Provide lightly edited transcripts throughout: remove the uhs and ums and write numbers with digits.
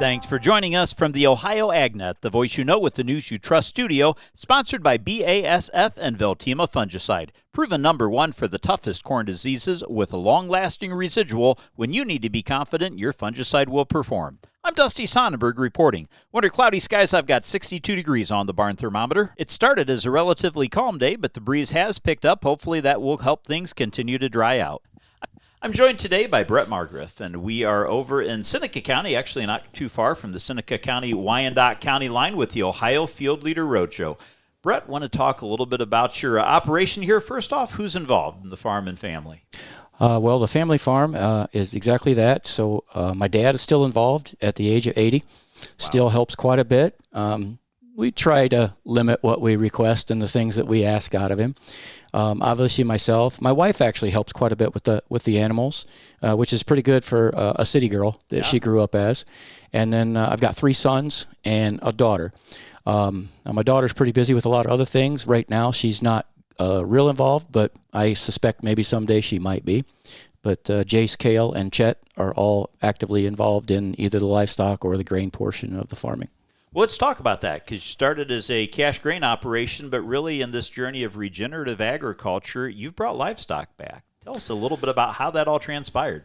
Thanks for joining us from the Ohio AgNet, the voice you know with the news you trust studio, sponsored by BASF and Veltima Fungicide. Proven #1 for the toughest corn diseases with a long-lasting residual when you need to be confident your fungicide will perform. I'm Dusty Sonnenberg reporting. Under cloudy skies, I've got 62 degrees on the barn thermometer. It started as a relatively calm day, but the breeze has picked up. Hopefully that will help things continue to dry out. I'm joined today by Brett Margriff, and we are over in Seneca County, actually not too far from the Seneca County-Wyandotte County line with the Ohio Field Leader Roadshow. Brett, want to talk a little bit about your operation here. First off, who's involved in the farm and family? Well, the family farm is exactly that. So my dad is still involved at the age of 80, still helps quite a bit. We try to limit what we request and the things that we ask out of him. Obviously myself, my wife actually helps quite a bit with the animals, which is pretty good for a city girl that she grew up as. And then I've got 3 sons and a daughter. Now my daughter's pretty busy with a lot of other things. Right now she's not real involved, but I suspect maybe someday she might be. But Jace, Kale, and Chet are all actively involved in either the livestock or the grain portion of the farming. Well, let's talk about that, because you started as a cash grain operation, but really in this journey of regenerative agriculture, you've brought livestock back. Tell us a little bit about how that all transpired.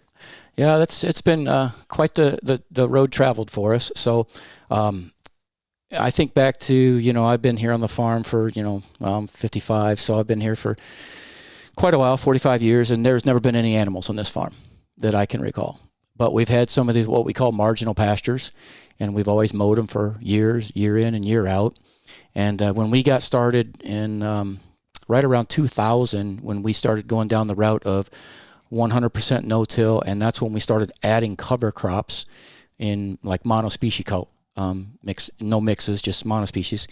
Yeah, it's been quite the road traveled for us. So I think back to, I've been here on the farm for, I'm 55, so I've been here for quite a while, 45 years, and there's never been any animals on this farm that I can recall. But we've had some of these what we call marginal pastures, and we've always mowed them for years, year in and year out. And when we got started in right around 2000, when we started going down the route of 100% no-till, and that's when we started adding cover crops in like monospecies no mixes, just monospecies.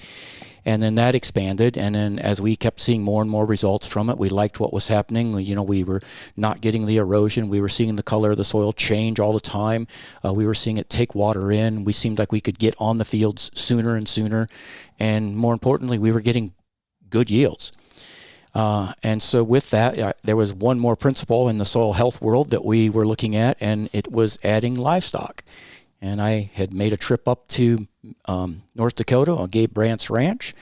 And then that expanded, and then as we kept seeing more and more results from it, we liked what was happening. We were not getting the erosion. We were seeing the color of the soil change all the time. We were seeing it take water in. We seemed like we could get on the fields sooner and sooner. And more importantly, we were getting good yields. And so with that, there was one more principle in the soil health world that we were looking at, and it was adding livestock. And I had made a trip up to North Dakota on Gabe Brandt's ranch,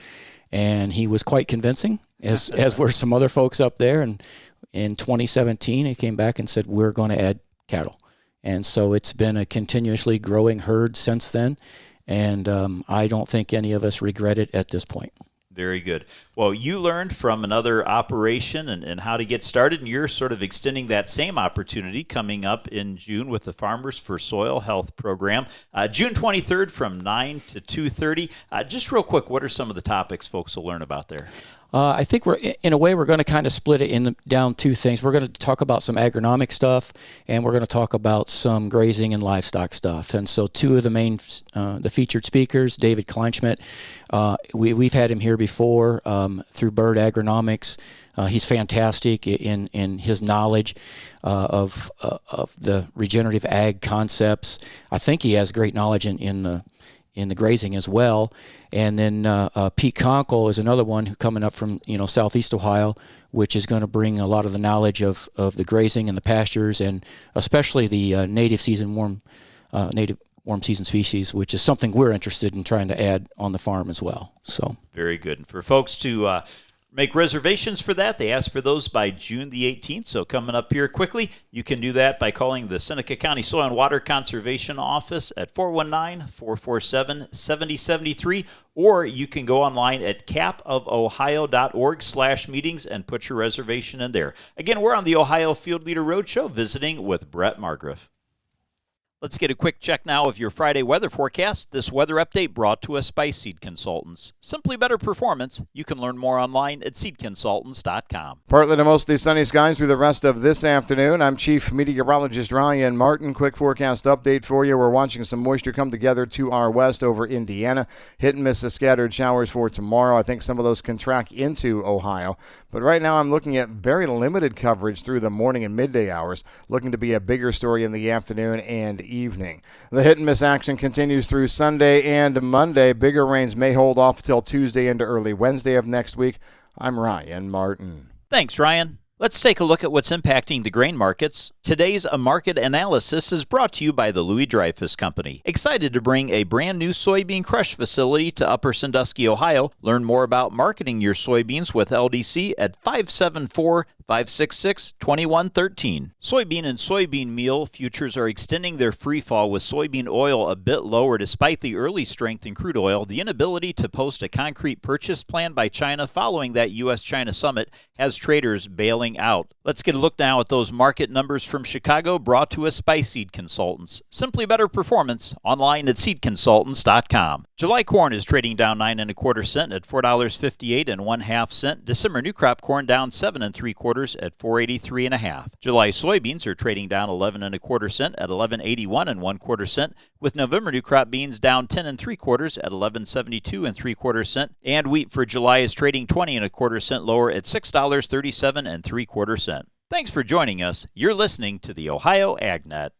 and he was quite convincing, as were some other folks up there. And in 2017, he came back and said, we're going to add cattle. And so it's been a continuously growing herd since then, and I don't think any of us regret it at this point. Very good. Well, you learned from another operation and how to get started, and you're sort of extending that same opportunity coming up in June with the Farmers for Soil Health program. June 23rd from 9 to 2:30. Just real quick, what are some of the topics folks will learn about there? I think we're going to kind of split it down 2 things. We're going to talk about some agronomic stuff, and we're going to talk about some grazing and livestock stuff. And so 2 of the main, the featured speakers, David Kleinschmidt, we've had him here before through Bird Agronomics. He's fantastic in his knowledge of the regenerative ag concepts. I think he has great knowledge in the grazing as well. And then Pete Conkle is another one who coming up from Southeast Ohio, which is going to bring a lot of the knowledge of the grazing and the pastures, and especially the native warm season species, which is something we're interested in trying to add on the farm as well. So very good. And for folks to make reservations for that, they ask for those by June the 18th. So coming up here quickly, you can do that by calling the Seneca County Soil and Water Conservation Office at 419-447-7073, or you can go online at capofohio.org/meetings and put your reservation in there. Again, we're on the Ohio Field Leader Roadshow visiting with Brett Margriff. Let's get a quick check now of your Friday weather forecast. This weather update brought to us by Seed Consultants. Simply better performance. You can learn more online at seedconsultants.com. Partly to mostly sunny skies through the rest of this afternoon. I'm Chief Meteorologist Ryan Martin. Quick forecast update for you. We're watching some moisture come together to our west over Indiana. Hit and miss of scattered showers for tomorrow. I think some of those can track into Ohio. But right now I'm looking at very limited coverage through the morning and midday hours. Looking to be a bigger story in the afternoon and evening. The hit and miss action continues through Sunday and Monday. Bigger rains may hold off till Tuesday into early Wednesday of next week. I'm Ryan Martin. Thanks, Ryan. Let's take a look at what's impacting the grain markets. Today's market analysis is brought to you by the Louis Dreyfus Company. Excited to bring a brand new soybean crush facility to Upper Sandusky, Ohio. Learn more about marketing your soybeans with LDC at 574-566-2113. Soybean and soybean meal futures are extending their free fall with soybean oil a bit lower despite the early strength in crude oil. The inability to post a concrete purchase plan by China following that U.S.-China summit has traders bailing out. Let's get a look now at those market numbers from Chicago brought to us by Seed Consultants. Simply better performance online at seedconsultants.com. July corn is trading down 9 1/4 cents at $4.58 1/2. December new crop corn down 7 3/4 at $4.83 1/2. July soybeans are trading down 11 1/4 cents at $11.81 1/4, with November new crop beans down 10 3/4 at $11.72 3/4, and wheat for July is trading 20 1/4 cents lower at $6.37 3/4. Thanks for joining us. You're listening to the Ohio AgNet.